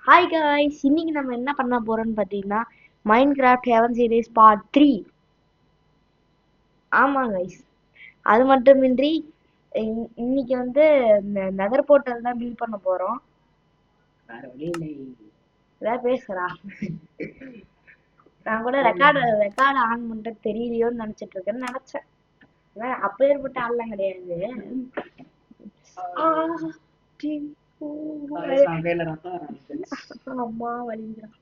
Hi guys, இன்னைக்கு நம்ம என்ன பண்ண போறோம்னு பார்த்தீங்கன்னா மைன்கிராஃப்ட் ஹெவன் சீரிஸ் பார்ட் 3. ஆமாம் கைஸ், அது மட்டுமின்றி இன்னைக்கு வந்து இந்த நெதர் போர்ட்டல் தான் பில்ட் பண்ண போறோம். வேற வழி இல்லை. ஏதாவது பேசுறா? நான் கூட ரெக்கார்டு ஆன் பண்றது தெரியலையோன்னு நினைச்சிட்டு இருக்கேன்னு நினைச்சேன். அப்பேற்பட்ட ஆள்லாம் கிடையாது. அம்மா வலிங்கிறான்.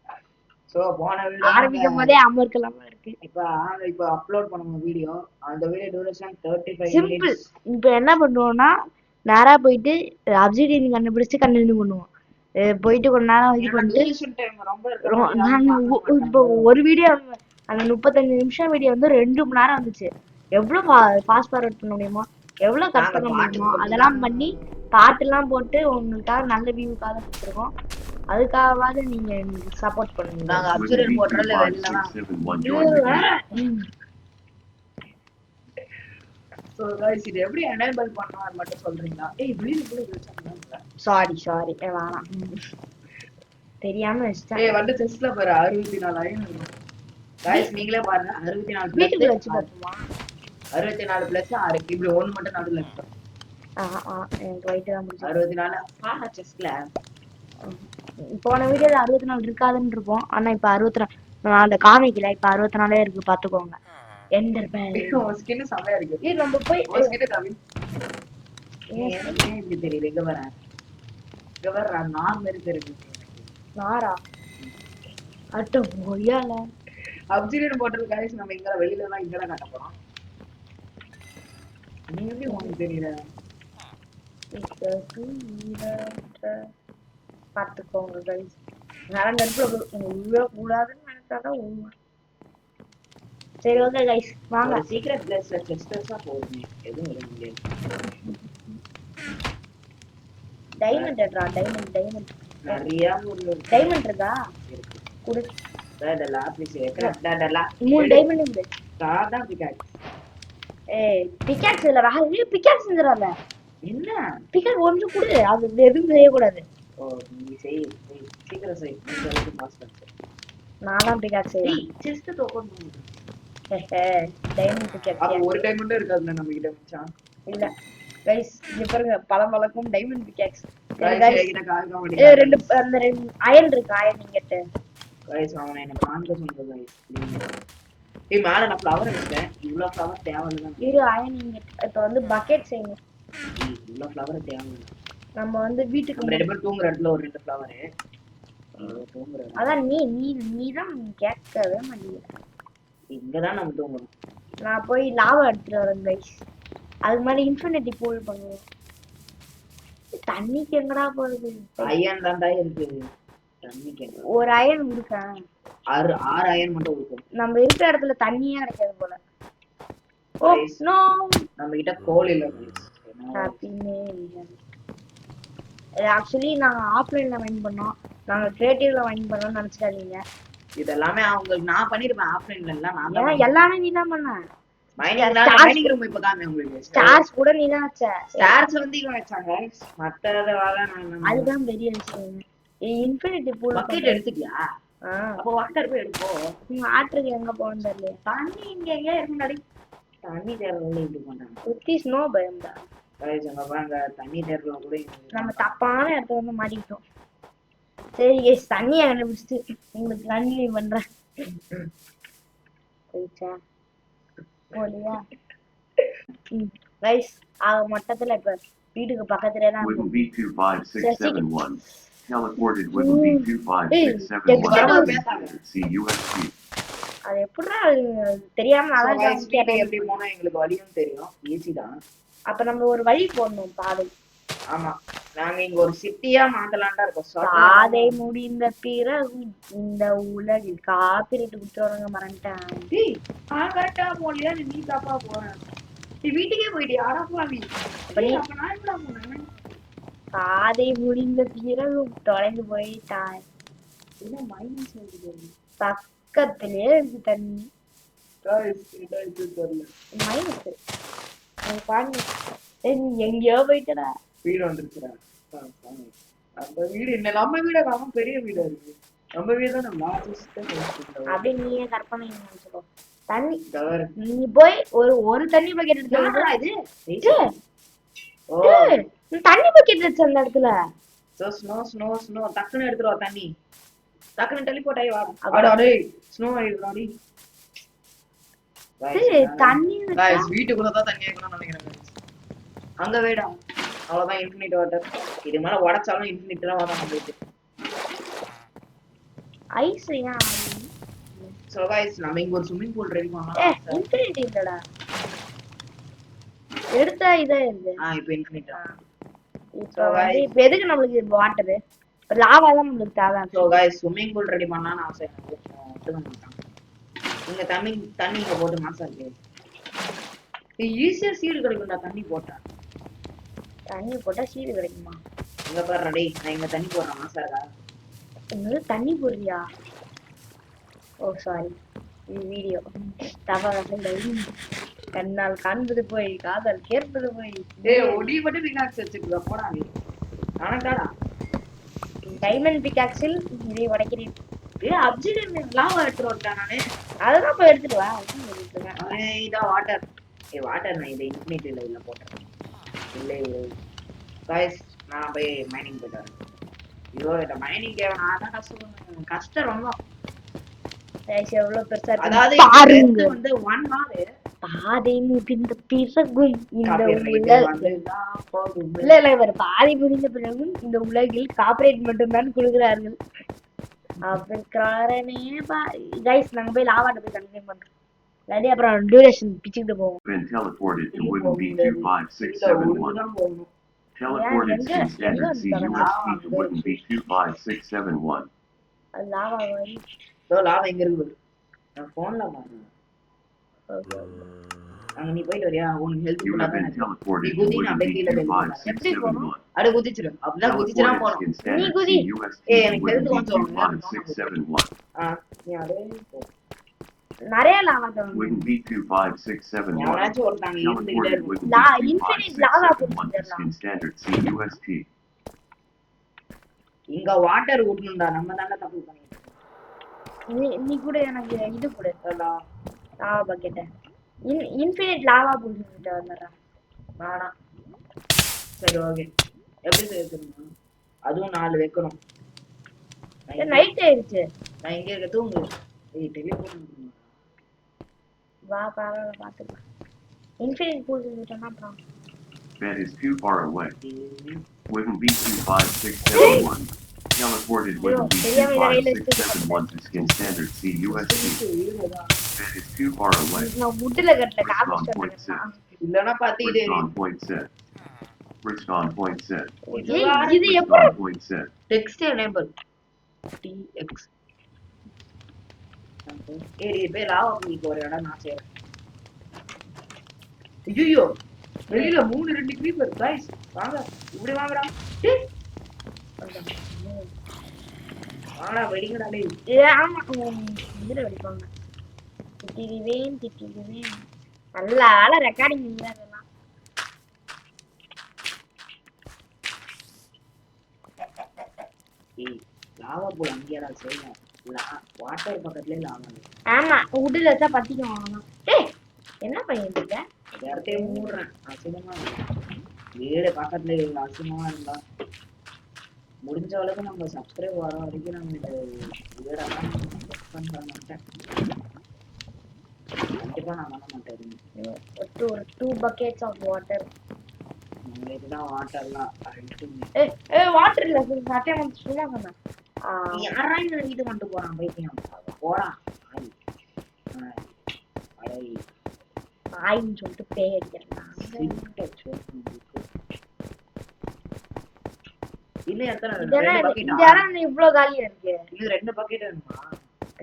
சோ போன வீடியோ ஆரம்பிக்கும் போதே அமர்க்கலாமா இருக்கு. இப்ப அப்லோட் பண்ணுங்க வீடியோ. அந்த வீடியோ டியூரேஷன் 35 சிம்பிள். மினிட்ஸ். இப்போ என்ன பண்ணுவோம்னா நேரா போயிட்டு அப்சிடியன் கண்டுபிடிச்சு கண்டினியூ பண்ணுவோம். போயிட்டு கொஞ்ச நேரம் இது பண்ணிட்டு இப்போ ஒரு வீடியோ அந்த 35 நிமிஷம் வீடியோ வந்து 2 மணி நேரம் வந்துச்சு. எவ்வளவு ஃபாஸ்ட் ஃபார்வர்ட் பண்ண முடியுமோ, எவ்வளவு கட் பண்ண முடியுமோ அதெல்லாம் பண்ணி பாட்டுலாம் போட்டு உங்களுக்காக நல்ல வியூக்காக கொடுத்துருக்கோம். அதுக்காகவாது நீங்க சப்போர்ட் பண்ணுங்க. நாங்க அப்சர்வ் போட்றல சோ गाइस இது எப்படி எனேபிள் பண்ணனும் மட்டும் சொல்றீங்களா? சாரி வேணாம், தெரியாம வச்சிட்டேன். வந்து செஸ்ல பாரு 64 ஐன் இருக்கு. गाइस நீங்களே பாருங்க 64 வீட்டுக்குள்ள வச்சு பாப்போமா? 64 பிளஸ் 6 இப்படி ஒன்னு மட்டும் நடுவுல இருக்கு. எனக்கு ரைட் தான் முடிஞ்சு 64 பாஹா செஸ்ல போன வீடியோல 64 இருக்காதுன்னு இருப்போம். ஆனா இப்ப 64 நான் அந்த காமிக்கல, இப்ப 64 இருக்கு பாத்துக்கோங்க. எண்டர் பேல் ஸ்கின் செமையா இருக்கு. இது நம்ம போய் ஸ்கின் காமி ஏன் இப்படி தெரியல? இங்க வர நார் இருக்கு. நாரா அட்ட போயால அப்சிடியன் போட்டல் गाइस நம்ம இங்க வெளியில எல்லாம் இங்க தான் காட்ட போறோம். நீங்க எப்படி உங்களுக்கு தெரியல? பாத்துக்கோங்க गाइस. நான் நெட்ல உள்ள கூடாதுன்னு நினைச்சாதான் உண்மை. சரி ஓகே गाइस, வாங்க. சீக்ரெட் பிளேஸ்ல செஸ்டர்ஸா போடுங்க. எதுவும் இல்ல முடியாது. டைமண்ட் எடுறா, டைமண்ட் நிறைய டைமண்ட் இருக்கா? இருக்கு. குடு. டடலா ப்ளீஸ் டடலா 3 டைமண்ட் இருக்கு. சாதா பிகாக்ஸ். பிகாக்ஸ் இல்ல, வேற பிகாக்ஸ் செஞ்சறால. என்ன பிகாக்ஸ் ஒன்று குடு, அது எதுவும் செய்ய கூடாது. ஓ நீ செய் சீக்கிரம் செய். நீ வந்து மாஸ்டர். நான் தான் பிகாக்ஸ் செய்றேன். செஸ்ட் ஓபன் பண்ணு. Diamond pickaxe. அப்ப ஒரு டைமண்ட் இருக்காதுல நம்ம கிட்ட மச்சான். இல்ல गाइस, இங்க பாருங்க பளபளக்கும் டைமண்ட் பிகாக்ஸ். ரெண்டு அந்த ரெண்டு அயன் இருக்கு. அயன் இங்கட்ட गाइस அவனை என்ன காண்க சொல்றது गाइस. ஏய் மேல நான் ஃப்ளவர் எடுத்தேன். இவ்ளோ ஃப்ளவர் தேவையில்லை. இரு அயன் இங்கட்ட. இப்போ வந்து பக்கெட் செய்யணும். இவ்ளோ ஃப்ளவர் தேவையில்லை. நம்ம வந்து வீட்டுக்கு ரெண்டு பேர் தூங்குற இடத்துல ஒரு ரெண்டு ஃப்ளவர் தூங்குற. அதான் நீ தான் கேட்கவே மாட்டீங்க. இங்க தான் நம்ம தூங்கணும். நான் போய் லாவா எடுத்துட்டு வரேன் गाइस. அது மாதிரி இன்ஃபினிட்டி பூல் பண்ணுவோம். தண்ணிக்கு எங்கடா போறது? அயன் தான்டா இருக்கு. தண்ணிக்கு ஒரு அயன் இருக்கா? 6 அயன் மட்டும் இருக்கு. நம்ம இருக்கிற இடத்துல தண்ணியே கிடைக்காது போல. ஓ நோ, நம்ம கிட்ட கோல் இல்ல. ஹாப்பி மேல். ஆக்சுவலி நாங்க ஆஃப்லைன்ல வைன் பண்ணோம், நாங்க கிரியேட்டிவ்ல வைன் பண்ணோம்னு நினைச்சிட்டாதீங்க. இதெல்லாம் அவங்களுக்கு நான் பண்ணிருப்பேன். ஆஃப்லைன்ல எல்லாம் நான் தான் எல்லாமே நீ தான் பண்ண. மைனிங் ரூம் இப்ப காமி உங்களுக்கு. ஸ்டார்ஸ் கூட நீ தான் வச்ச. ஸ்டார்ஸ் வந்து இவங்க வச்சாங்க. மத்தத வாங்க நான் அதுதான் பெரிய விஷயம். இன்ஃபினிட்டி பூல் பக்கெட் எடுத்துட்டியா? அப்ப வாட்டர் போய் எடுப்போ. வாட்டருக்கு எங்க போறோம் தெரியல. தண்ணி இங்க எங்க இருக்குடா? தண்ணி தேர்றதுல இப்படி பண்றாங்க. சுத்தி ஸ்னோ பயம்டா. गाइस அங்க வாங்க. தண்ணி தேர்றதுல கூட நம்ம தப்பான இடத்துல வந்து மாட்டிக்கிட்டோம். சரி गाइस, தண்ணியை கண்டுபிடிச்சு உங்களுக்கு கண்டினியூ பண்றேன். போயிச்சா போலியா? गाइस ஆக மொத்தத்துல இப்ப வீட்டுக்கு பக்கத்துலயே தான் Wiggle B25671. Teleported Wiggle B25671. CUSP. அது எப்படிடா தெரியாம அதான் எப்படி போனா எங்களுக்கு வழியும் தெரியும். ஈஸி தான். அப்ப நம்ம ஒரு வழி போடணும், பாதை. ஆமா, நாங்க இங்க ஒரு சிட்டியா மாத்தலாம்டா இருக்கோம். பாதை முடிந்த பிறகு இந்த உலகில் காப்பிரைட் குடுத்துறவங்க மறந்துட்டேன். கரெக்டா போலியா? நீ தப்பா போற. நீ வீட்டுக்கே போயிட்டியா? ஆடா போவி. அப்ப நான் எப்படா போனேன்? பாதை முடிந்த பிறகு தொலைந்து போயிட்டாய். என்ன மைனஸ் சொல்லுது? பக்கத்திலே இருக்கு தண்ணி. மைனஸ் நீ எங்கேயோ போயிட்டடா. வீடு வந்துருச்சுடா. நம்ம வீடு என்ன நம்ம வீட காம பெரிய வீடா இருக்கு. நம்ம வீடு தான் நம்ம அப்படி நீயே கற்பனை நினைச்சுக்கோ. தண்ணி தவறு. நீ போய் ஒரு தண்ணி பக்கெட் எடுத்து யாரா இது? ஓ தண்ணி பக்கெட் வச்சு அந்த இடத்துல சோ ஸ்னோ டக்குன்னு எடுத்துட்டு வா தண்ணி. டக்குன்னு டெலிபோர்ட் ஆகி வா. அட டேய் ஸ்னோ ஆயிடுறாடி. தண்ணி गाइस வீட்டுக்குள்ள தான் தண்ணி ஆகணும்னு நினைக்கிறேன் guys. அங்க வேடா. அவ்வளவுதான் இன்ஃபினிட் வாட்டர். இது மேல உடைச்சாலும் இன்ஃபினிட் தான் வரும் நமக்கு. ஐஸ் ஏன் சோ गाइस நம்ம இங்க ஒரு ஸ்விமிங் பூல் ரெடி பண்ணலாம். இன்ஃபினிட்டி இல்லடா. எடுத்தா இதே இருக்கு. இப்போ இன்ஃபினிட். இப்போ எதுக்கு நம்மளுக்கு வாட்டர்? லாவா தான் நம்மளுக்கு தேவை. So guys swimming pool ready பண்ணான்னு ஆசை எனக்கு. ஒத்துக்க மாட்டாங்க. இங்க தண்ணி இங்க போட்டு மாசா இருக்கு. ஈஸியா சீடு கிடைக்கும்டா தண்ணி போட்டா. தண்ணி போட்டா சீடு கிடைக்குமா? இங்க பாரு டேய் நான் இங்க தண்ணி போடுறேன் மாசா இருக்கா? என்ன தண்ணி போடுறியா? ஓ சாரி. இது வீடியோ. தவறா கண்ணால் காண்பது போய் காதல் கேட்பது போய். டேய் ஒடி மட்டும் பிகாக்ஸ் வச்சிருக்க போடா நீ. ஆனடாடா. டைமண்ட் பிகாக்ஸில் இதை உடைக்கிறேன். டேய் அப்சிடியன் லாவா எடுத்துட்டு வரேன் நானே. அதெல்லாம் போய் எடுத்துட்டு வா. இதா வாட்டர். வாட்டர் நான் இதை இன்ஃபினிட் இல்ல போட்டேன். இல்லை गाइस நான் போய் மைனிங் போயிட்டு வரேன். ஐயோ இந்த மைனிங் கேவனா அதான் கஷ்டம் ரொம்ப. கைஸ் எவ்வளவு பெருசா இருக்கு. அதாவது பாருங்க வந்து 1 hour பாதை முடிந்த பிறகும் இந்த போகும். இல்ல இவர் பாதை முடிந்த பிறகும் இந்த உலகில் கார்ப்பரேட் மட்டும்தான் கொடுக்கிறார்கள். கைஸ் நாங்க போய் லாவாட்ட போய் கண்டினியூ பண்றோம். இல்லாட்டி அப்புறம் டியூரேஷன் பிச்சுக்கிட்டு போவோம். Been teleported to Wooden B25671. Teleported from standard CUSP to Wooden B25671. அது லாவா வரி. லாவா எங்க இருக்கு? நான் போன்ல பாருங்க. அங்க நீ போயிட்டு வரியா? உனக்கு health You have been teleported to Wooden B25671. அட குதிச்சிரு. அப்பதான் குதிச்சனா போறோம். நீ குதி. எனக்கு ஹெல்த் கொஞ்சம் 25671. நீ அடே நிறைய லாவா தான். Wooden B25671. யாராச்சும் ஒருத்தங்க Teleported இருந்துட்டே Wooden infinite lava B25671 in standard CUSP. இங்க வாட்டர் ஊட்டணும்டா. நம்ம தான தப்பு பண்ணிட்டோம். நீ கூட எனக்கு இது கூட லாவா பக்கெட். இன்ஃபினிட் லாவா புல்லிட்டு வந்தறா. வேணாம். சரி ஓகே. எப்படி செய்யணும்? அதுவும் 4 வைக்கணும். நைட் ஆயிடுச்சு. நான் இங்க இருக்க தூங்கு. ஏய் டெலிபோர்ட் வா பாத்துக்கலாம். இன்ஃபினிட் பூல் செஞ்சுட்டோம்னா அப்புறம் Bed is too far away. Wooden B25671. Teleported Wooden B25671 to skin standard CUSP. Bed is too far away. நான் முட்ல கட்டல Respawn காமிச்சேன். point set. இல்லனா பாத்தீடே. Respawn point set. Respawn point set. இது எப்படி Respawn point set. Text enable TX. ஏய் போய் lava புல்க்கு ஒரு இடம் நான் செய்றேன். ஐயோ வெளியில 2 கிரீப்பர் गाइस வாங்க இப்படி வாங்கடா. வாடா வெடிங்கடா டேய். ஆமா இதுல வெடிப்பாங்க. திட்டிடுவேன். நல்ல ஆள ரெக்கார்டிங் இல்ல அதெல்லாம். ஏய் லாவா போய் அங்கேடா செய்யலாம். வாட்டர் பக்கத்துலயே லாவா. ஆமா உட்ல வச்சா பத்திக்கும் ஆனா. டேய் என்ன பண்ணிட்டு இருக்க? இடத்தையே மூடுறேன். அசிங்கமா வீடு பக்கத்துல இவ்வளவு அசிங்கமா இருந்தா முடிஞ்ச அளவுக்கு நம்ம சப்ஸ்கிரைப் வர வரைக்கும் நம்ம இந்த வீடெல்லாம் பண்ண மாட்டேன். கண்டிப்பா நான் பண்ண மாட்டேன். ஒரு 2 buckets of water. உங்களுக்கு தான் வாட்டர்லாம் வாட்டர் இல்ல சட்டை வந்து சும்மா சொன்னேன். யாரா இந்த வீட்டு கொண்டு போறான் பைத்தியம் போறான். ஆயின்னு சொல்லிட்டு பேய் அடிக்கிறேன். இன்னும் எத்தனை இந்த இடம் இவ்வளவு காலியா இருக்கு. இன்னும் 2 பக்கெட் வேணுமா?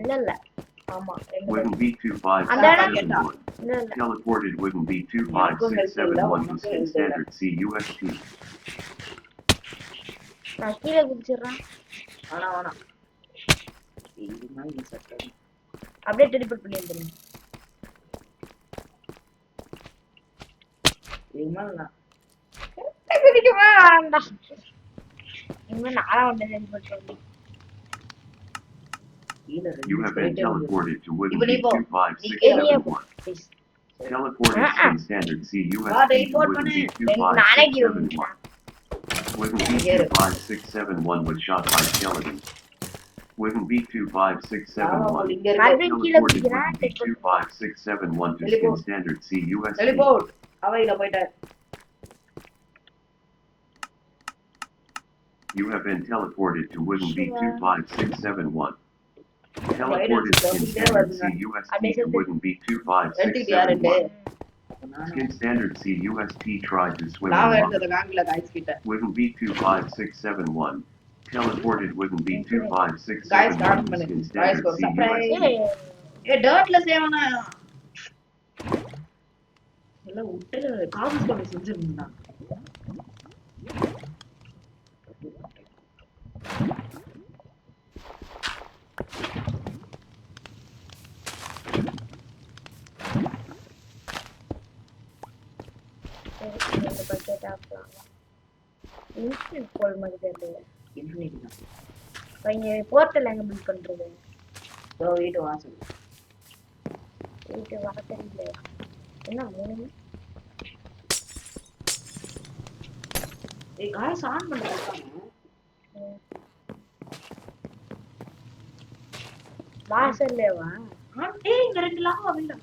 இல்ல ஆமா Wooden B25671. Teleported Wooden B25671 to skin standard CUSP. நான் கீழே குதிச்சிடுறேன். வேணாம் இது மாதிரி சட்டை அப்படியே டெலிபோர்ட் பண்ணி வந்துருங்க. இன்னும் நாலாம் ஒன்று செஞ்சு போட்டு கீழ You ரெண்டு have been straight இருக்கு. teleported to Wooden இப்போ நீ Beat போ. 25671. Please Teleported skin standard C வா, USP to report Wooden பண்ணு. Beat நானே give 25671. Wooden Beat Here. 25671 was shot by skeletons. Wooden Beat 25671. இங்க இருக்கு. மறுபடியும் கீழே Teleported குதிக்கிறான் Wooden Beat 25671 to Teleport. skin standard C USP. Teleport அவையில போயிட்டார். You have been teleported to Wooden Beat Sure. 25671. Teleported Guidance skin is standard there, C USP to Updated. Wooden Beat எடுத்துட்டியா ரெண்டு? 25671. Skin standard C USP tried to swim lava in lava. எடுத்தத காங்கில guys கிட்ட. Wooden Beat 25671. Teleported Wooden Beat Guys, 25671 start to பண்ணு. skin Guys, standard go C surprise. USP. ஏ டர்ட்ல சேவனா. இல்ல உட்டல coffee பண்ணி செஞ்சிருந்தா. Budget ஆஃப்லாம் instant போல் மாதிரி தெரியல இன்ஃபினிட்டி தான். இங்க போர்ட்டல் எங்க பில்ட் பண்றது சோ வீட்டு வாசல். வீட்டு வர தெரியல என்ன மூணு ஏய் காய்ஸ் ஆன் பண்ணிருக்காங்க. வாசல்லேவா ஏய் இங்க ரெண்டு லாவா இல்ல.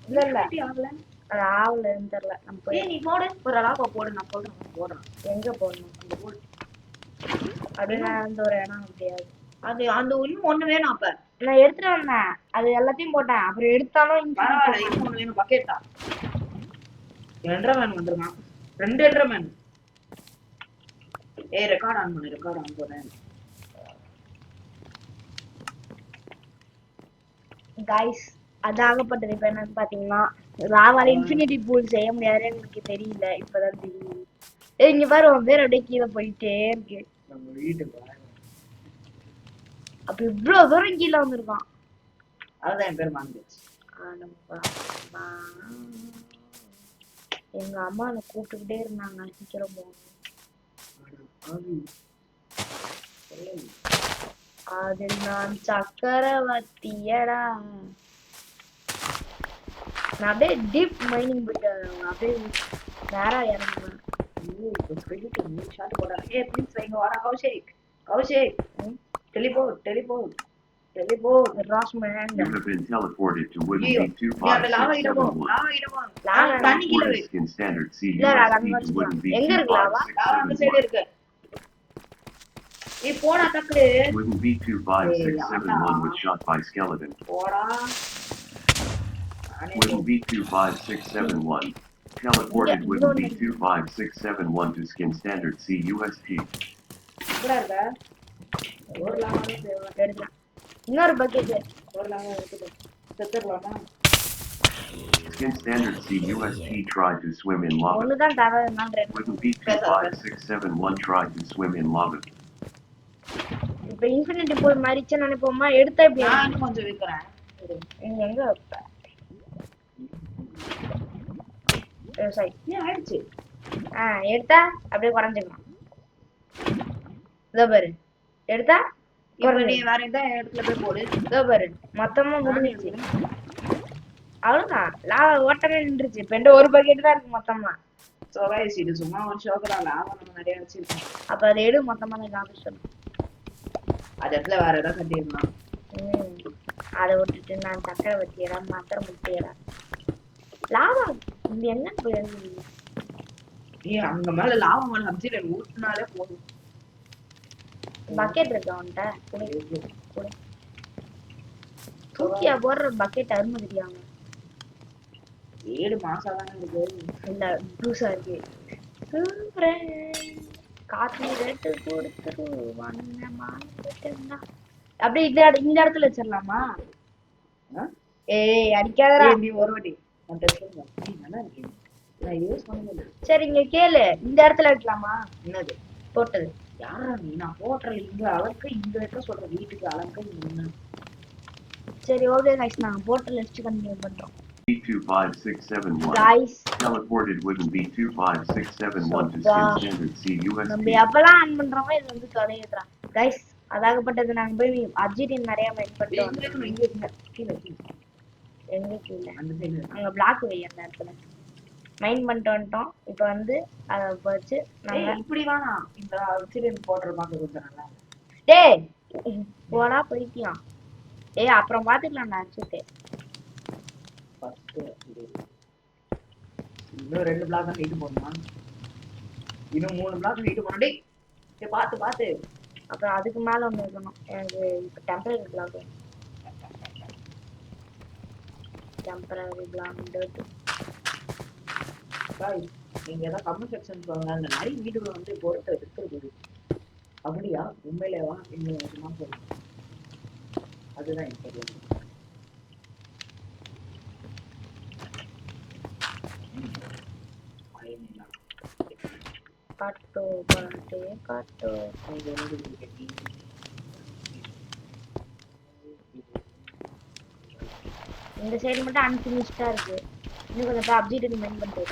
இல்ல இல்ல ஆகல. அது ஆவலன்னு தெரியல நம்ம போய் ஏய் நீ போடு ஒரு லாவா போடு நான் சொல்றேன் போடுறேன். எங்க போடணும் அங்க போடு. அப்படின்னா அந்த ஒரு இடம் முடியாது அது அந்த இன்னும் ஒண்ணு வேணும் அப்ப. நான் எடுத்துட்டு வந்தேன் அது எல்லாத்தையும் போட்டேன் அப்புறம் எடுத்தாலும் பரவாயில்ல இன்னும் ஒண்ணு வேணும் பக்கெட்டா. என்ட்ரமேன் வந்துருக்கான். ரெண்டு என்ட்ரமேன். ஏய் ரெக்கார்ட் ஆன் பண்ணு ரெக்கார்ட் ஆன் பண்ணு. கைஸ் அது ஆகப்பட்டது இப்ப என்னன்னு பாத்தீங்கன்னா ராவால இன்ஃபினிட்டி பூல் செய்ய முடியாதுன்னு எனக்கு தெரியல இப்பதான் தெரியுது இங்க பாரு உன் பேர் அப்படியே கீழே போயிட்டே இருக்கு நம்ம வீட்டு பாரு. அப்ப இவ்வளவு தூரம் கீழே வந்திருக்கான் அதுதான் என் பேர் மாந்துச்சு. எங்க அம்மா என்னை கூப்பிட்டுக்கிட்டே இருந்தாங்க சீக்கிரம் போகணும் அதில் நான் சக்கரவர்த்தியடா நான் அப்படியே டீப் மைனிங் போயிட்டு அப்படியே நேரா இறங்குவேன் ஷாட் போடுறேன். ஏய் ப்ளீஸ் வைங்க வாடா Kaushik Kaushik teleport teleport teleport ராஸ்மேன் You have been teleported to Wooden ஐயோ Beat நீ அந்த லாவா இடமோ 25671. லாவா இடமோ லாவா தண்ணி கீழ வை. Teleported skin standard C இல்ல, அது அங்க USP to Wooden Beat எங்க இருக்கு லாவா? லாவா அந்த சைடு 25671. இருக்கு. ஏய் போடா டக்கு Wooden Beat 25671 was shot by skeleton. போடா. Wooden Beat 25671. Teleported Wooden Beat 25671 to skin standard C USP. எங்கடா இருக்க? ஒரு லாவா தேவை. எடுக்கலாம் இன்னொரு பக்கெட் ஒரு லாவா இருக்குது. செத்துறலாமா? Skin standard C USP tried to swim in lava. ஒண்ணுதான் தரதுனால ரெண்டு Wooden Beat 25671 tried to swim in lava. இப்ப இன்ஃபினிட்டி போல் மாறிச்சு நினைப்போமா எடுத்தா இப்படி நான் இன்னும் கொஞ்சம் விக்கிறேன். நீங்க எங்க வைப்ப சரி ஏன் ஆயிடுச்சு? எடுத்தா அப்படியே குறைஞ்சுக்கலாம் இதோ பாரு எடுத்தா இப்ப நீ வேற எந்த இடத்துல போய் போடு. இதோ பாரு மொத்தமா முடிஞ்சிச்சு அவ்வளவுதான் லாவா ஓட்டமே நின்றுச்சு இப்ப என்கிட்ட ஒரு பக்கெட் தான் இருக்கு மொத்தமா சோ गाइस இது சும்மா ஒரு ஷோக்கு தான் லாவா நம்ம நிறைய வச்சிருக்கோம். அப்ப அதை எடு மொத்தமா நான் லாபம் சொல்லணும் அது இடத்துல வேற ஏதாவது கட்டிடலாம். அதை விட்டுட்டு நான் சக்கரவர்த்தியடா மத்திர முட்டியடா லாவா இது என்ன போயிருக்கு ஏய் அங்க மேல லாவா மேல அப்சிடன் ஊத்துனாலே போதும். பக்கெட் இருக்கு அவன்கிட்ட குடு தூக்கியா போடுற பக்கெட் அருமை தெரியாம 7 மாசம் தானே இருக்கு. இல்ல புதுசா இருக்கு காப்பி ரேட்டு கொடுத்துரு வண்ணமா அப்படியே இந்த இடத்துல வச்சிடலாமா ஏய் அடிக்காதடா நீ ஒரு வாட்டி நான் டெஸ்ட் பண்ணுவேன். நீ நல்லா இருக்கீங்க. நான் யூஸ் பண்ணவே இல்லை. சரி இங்க கேளு இந்த இடத்துல வைக்கலாமா என்னது போட்டது யாரா நீ? நான் போட்டுற இங்க அளக்க இந்த இடத்துல சொல்ற வீட்டுக்கு அளக்க என்ன? சரி ஓகே गाइस நாங்க போட்டல் லிஸ்ட் கண்டினியூ பண்றோம் B25671. guys Teleported wouldn't B25671 to Soppa. skin standard C நம்ம USP. எப்பலாம் ஆன் பண்றோமோ இது வந்து தொலையுதுறான் guys அதாகப்பட்டது நாங்க போய் அர்ஜென்டின் நிறைய மெயின் பண்ணிட்டு வந்தோம் எங்க கீழ அங்க பிளாக் வை அந்த இடத்துல மைண்ட் பண்ணிட்டு வந்துட்டோம் இப்போ வந்து அதை வச்சு நாங்க இப்படி வேணாம் இந்த ஆக்சிடென்ட் போடுற மாதிரி கொடுத்துறேன்ல. டேய் போடா போயிட்டியான் ஏய் அப்புறம் பாத்துக்கலாம் நான் அடிச்சுட்டு ஃபர்ஸ்ட் இன்னும் 2 பிளாக் தான் ஹீட் போடணுமா? இன்னும் 3 பிளாக் ஹீட் போடணும். டேய் பாத்து பாத்து. அப்புறம் அதுக்கு மேல ஒண்ணு இருக்கணும் எனக்கு இப்போ temporary block temporary block guys, நீங்க ஏதாவது கமெண்ட் செக்ஷன் சொல்லுங்க. அந்த நிறைய வீடியோல வந்து பொறுத்த இருக்கிறது அப்படியா உண்மையிலேவா இன்னும் சும்மா சொல்லுங்க. அதுதான் எனக்கு தெரியும். காட்டு பாட்டு காட்டு இந்த சைடு மட்டும் அன்பினிஷ்டா இருக்கு இன்னும் கொஞ்சம் அப்டேட் மெயின் பண்ணிட்டு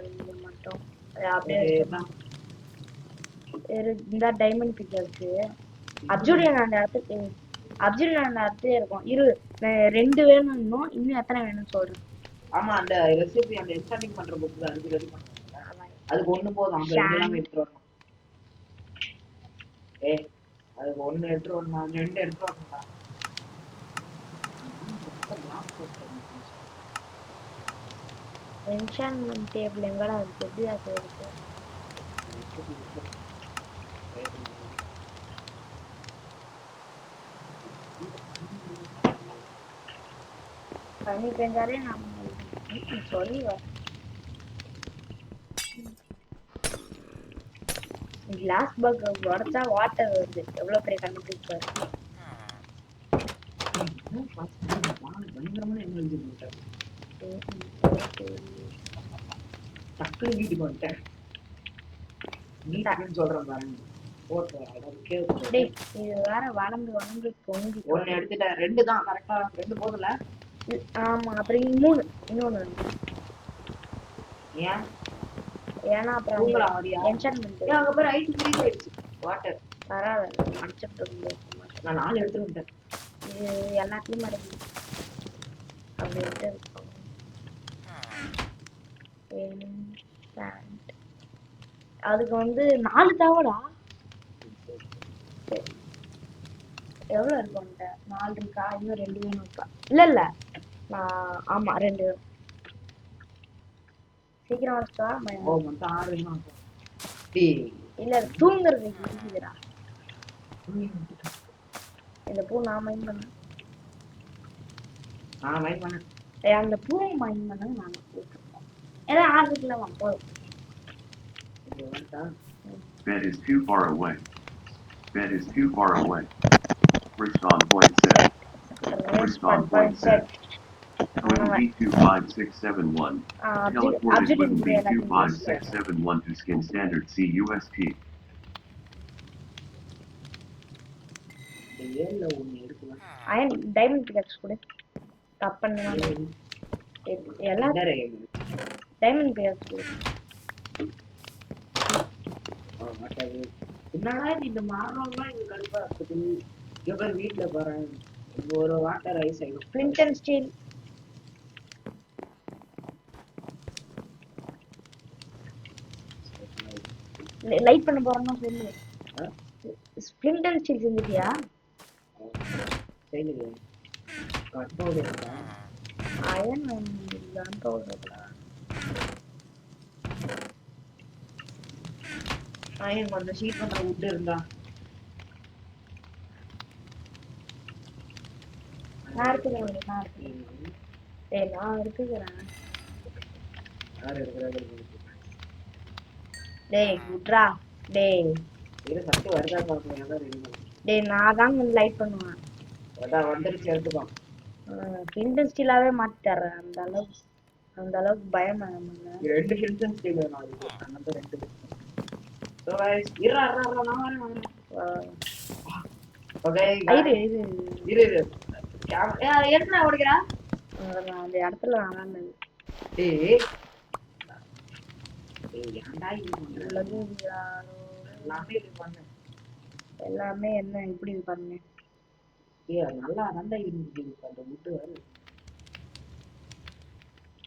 இது மட்டும் அப்படியே இந்த டைமண்ட் பிக் இருக்கு அப்ஜூரியன் அந்த இடத்துக்கு அப்ஜூரியன் அந்த இடத்துல இருக்கும் இரு 2 வேணும் இன்னும் எத்தனை வேணும்னு சொல்றேன் ஆமா அந்த ரெசிபி அந்த எக்ஸ்டாண்டிங் பண்ற புக் அதுக்கு ரெடி பண்ணுங்க அதுக்கு ஒண்ணு போதும் அந்த எல்லாம் எடுத்து வரணும் ஏய் அதுக்கு ஒண்ணு எடுத்து வரணும் 2 எடுத்து வரணும் என்சான்மென்ட் டேபிள் எங்கடா இருக்கு எப்படியா இருக்கு பனி பெஞ்சாலே நம்ம சொல்லுவேன் கிளாஸ் பக் உடச்சா வாட்டர் வருது எவ்வளவு பெரிய கண்டுபிடிப்பாரு பயங்கரமான எமர்ஜென்சி பண்ணிட்டேன் டக்குனு வீட்டுக்கு வந்துட்டேன் நீட்டுன்னு சொல்றேன் பாருங்க டேய் இது வேற வளர்ந்து பொங்கி ஒன்னு எடுத்துட்டேன் 2 தான் கரெக்டா 2 போதுல ஆமா அப்புறம் இன்னொன்னு ஏன் ஏன்னா அப்புறம் என்சான்மென்ட் அங்க பாரு ஐஸ் ஃப்ரீஸ் ஆயிடுச்சு வாட்டர் பரவாயில்ல அடிச்சுட்டு நான் 4 எடுத்துட்டு வந்துட்டேன் இது எல்லாத்தையும் மறந்து அப்படின்ட்டு அதுக்கு வந்து 4 தேவைடா எவ்வளவு இருக்கும் 4 இருக்கா இன்னும் 2 வேணும் இருக்கா இல்ல ஆமா 2 சீக்கிரம் வச்சா மொத்தம் 6 வேணும் இல்ல தூங்குறதுக்கு இருக்குதுடா இந்த பூ நான் மைண்ட் பண்ணேன் அந்த பூ மைண்ட் பண்ணது நான் ஏதோ 6 இருக்குல்ல போதும் Bed is too far away. Bed is too far away. Respawn point set. Respawn point set. Wouldn't B25671. Teleported wouldn't B25671 to skin standard C USP. Iron diamond pickaxe கூட தப்பு பண்ணா எல்லாம் டைமண்ட் பிகாக்ஸ் கூட என்னடா இந்த மாறலாம் இது கடுப்பா இருக்குது இவர் வீட்டுல போறேன் ஒரு வாட்டர் ஐஸ் ஆயிடும் ஃபிளின்ட் அண்ட் ஸ்டீல் லைட் பண்ண போறேன்னா சொல்லு ஃபிளின்ட் அண்ட் ஸ்டீல் செஞ்சிட்டியா செய்யலையே gun powder iron gun powder iron அந்த ஷீட் பண்ற வுட் இருந்தா நான் இருக்குறேன் ஏய் நான் இருக்குறேன் யார் இருக்குறாங்க டேய் குட்ரா டேய் இது சக்தி வருதா பாப்போம் யாரா ரெடி பண்ணு டேய் நான் தான் லைட் பண்ணுவேன் அதான் வந்துருச்சு எடுத்துக்கோ ஃபிளின்ட் அண்ட் ஸ்டீலாவே மாத்தி தரேன் அந்த அளவுக்கு பயமா நம்ம 2 ஃபிளின்ட் அண்ட் ஸ்டீல் வேணும் அதுக்கு அந்த 2 So guys, irra நான் வரேன். Okay. இரு. என்ன ஓடுகிறா அந்த இடத்துல நல்லா இருந்தது. ஏய் ஏன்டா இது பண்ற? உள்ளது யாரோ எல்லாமே இது பண்ணு. எல்லாமே என்ன இப்படி இது பண்ணு. அது நல்லா நல்லா இருந்துச்சு அந்த விட்டு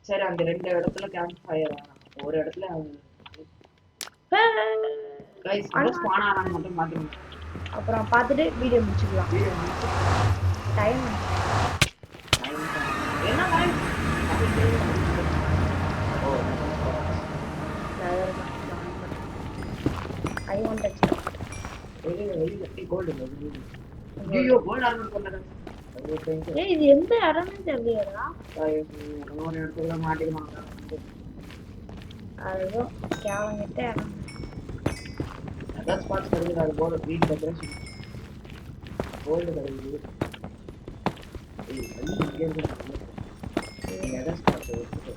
சரி அந்த 2 இடத்துல கேம்ப் ஃபயர் ஒரு இடத்துல கைஸ் ஸ்பான் ஆறான்னு மட்டும் பாத்துங்க. அப்புறம் பார்த்துட்டு வீடியோ முடிச்சுக்கலாம். டைம் என்ன கைஸ் ஐ வாண்ட் எக்ஸ்ட்ரா. வெளியில கோல்டு ஐயோ கோல்ட் ஆர்மர் கொண்டது. ஏய் இது எந்த இடம்னு தெரியலடா. ஒரு இடத்துல மாட்டிடுவாங்க. அது கேவலங்கிட்ட இடம். அதான் ஸ்பாட்ஸ் கிடைக்குது அது போல வீட் டெக்கரேஷன் கோல்டு கிடைக்குது. ஏய் வலி இங்கே இருக்கு. நீங்க அதான் ஸ்பாட்ஸ் எடுத்துட்டு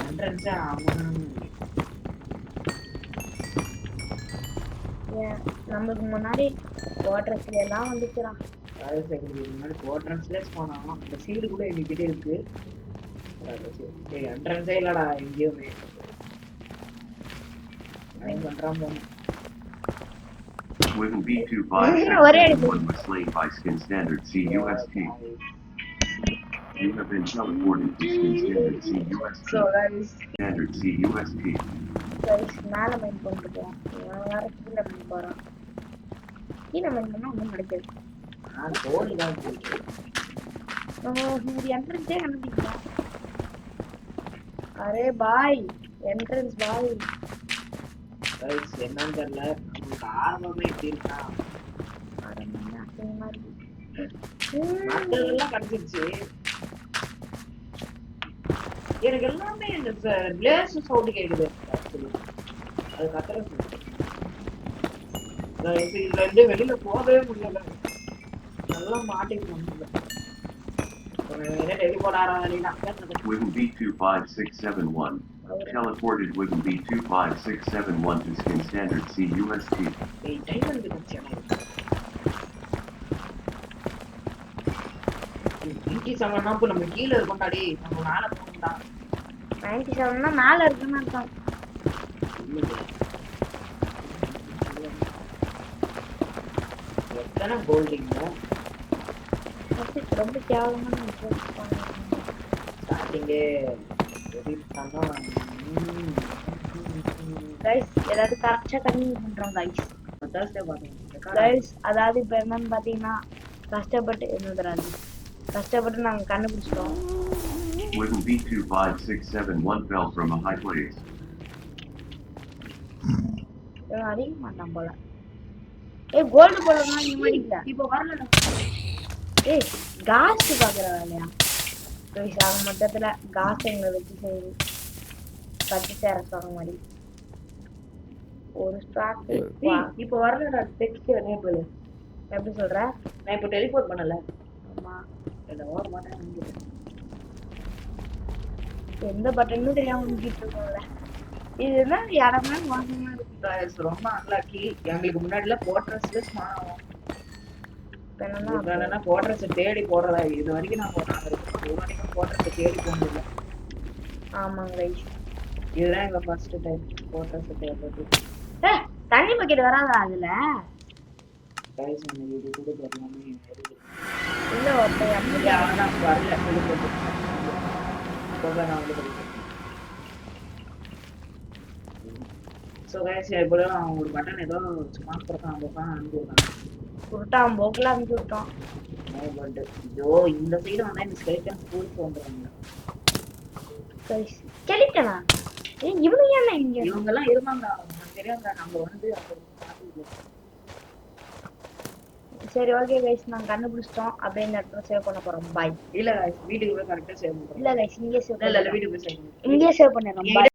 என்ட்ரன்ஸ் ஆகணும். நமக்கு முன்னாடி குவார்டர்ஸ்ல எல்லாம் வந்துச்சுடா. ராயல் செக்யூரிட்டி முன்னாடி குவார்டர்ஸ்ல ஸ்பான் ஆகும். அந்த சீல்டு கூட எங்ககிட்ட இருக்கு. ஏய் என்ட்ரன்ஸே இல்லடா எங்கேயுமே. நான் பண்றான் போறேன். Within B25671 was slain by skin standard CUST. You have been teleported to skin standard CUST. So guys, Standard CUST. மேல மைண்ட் பண்ணிட்டு போவோம். வேற கீழே மைண்ட் போறோம். கீழே மைண்ட் பண்ணா ஒன்றும் கிடைக்காது. நான் கோல்டு தான் போயிட்டு. இது என்ட்ரன்ஸே கண்டுபிடிக்கலாம். அரே பாய் என்ட்ரன்ஸ் பாய். கைஸ் என்னன்னு தெரியல நமக்கு ஆர்வமே இப்படி இருக்கா. மக்கள் கிடைச்சிருச்சு. எனக்கு எல்லாமே இந்த பிளேஸ் சவுண்ட் கேக்குது. அது கத்துற இதுல இருந்து வெளியில போகவே முடியல. நல்லா மாட்டிக்கணும். டெலிபோர்ட் ஆற வழிதான். Within B25671. Teleported within B25671 to skin standard CUST. ஏய் டைமண்ட் கட்சியா. 97 நாப்பு நம்ம கீழ இருக்கோம்டாடி. நம்ம மேல போறோம்டா. 97 னா மேல இருக்குன்னு அர்த்தம். எத்தனை கோல்டிங்க? ரொம்ப கேவலமான விஷயம். ஸ்டார்டிங்கே கைஸ் ஏதாவது கரெக்டா கன்டினியூ பண்றோம் கைஸ். கைஸ் அதாவது இப்போ என்னன்னு பாத்தீங்கன்னா கஷ்டப்பட்டு என்ன தராது கஷ்டப்பட்டு நாங்க கண்டுபிடிச்சிட்டோம். Within B25671 fell from a high place. அடிக்க மாட்டான் போல. ஏய் கோல்டு போலனா நீ மாட்டிக்கல. இப்போ வரல. ஏய் காஸ்ட் பாக்குற வேலையா? கைஸ் ஆக மொத்தத்துல காஸ்ட் எங்களை வச்சு செய்யுது. பத்தி சேர சொல்ற மாதிரி ஒரு ஸ்டாக். இப்போ வரலடா டெக்ஸ்ட் எனேபிள். எப்படி சொல்ற? நான் இப்போ டெலிபோர்ட் பண்ணல. ஆமா என்ன ஓர மாட்டேன். எந்த பட்டனும் தெரியாம முடிச்சிட்டு இருக்கோம்ல. இதுதான் இடமே மோசமா இருக்கு. கைஸ் ரொம்ப அன்லக்கி. எங்களுக்கு முன்னாடில போட்ரஸ்ல ஸ்மான் ஆகும். என்னன்னா போட்ரஸ் தேடி போடுறதா இது வரைக்கும் நான் போடுறேன். ஒரு வரைக்கும் போட்ரஸ் தேடி போனதில்லை. ஆமாங்க கைஸ் இதுதான் எங்க ஃபர்ஸ்ட் டைம் போட்ரஸ் தேடுறது. தண்ணி பக்கெட் வராதா அதுல? கைஸ் நம்ம இது கூட பண்ணலாமே. இல்ல ஒருத்தர் அப்படியே அவனா வரல டெலிபோர்ட் போடுறேன் நான் வந்து. ஸோ கைஸ் இப்போ அவங்க ஒரு பட்டன் ஏதோ சும்மா கொடுத்தான் போக்கான் அனுப்பிவிட்டாங்க. விட்டான் போக்கில் அனுப்பி விட்டான். பட் இதோ இந்த சைடு வந்தா இந்த ஸ்கெலிட்டன் ஸ்கூலுக்கு வந்துடுறாங்க. ஸ்கெலிட்டனா? இவங்க ஏன்னா இங்க? இவங்க எல்லாம் இருந்தாங்க. தெரியாதா நம்ம வந்து சரி ஓகே கைஸ் நாங்க கண்டுபிடிச்சிட்டோம். அப்படியே இந்த இடத்துல சேவ் பண்ண போறோம். பாய். இல்ல கைஸ் வீட்டுக்கு போய் கரெக்டா சேவ் பண்றோம். இல்ல கைஸ் இங்கே சேவ் இல்ல வீட்டுக்கு போய் சேவ் பண்ணுங்க. இங்கே சேவ் பண்ணிடுறோம். பாய்.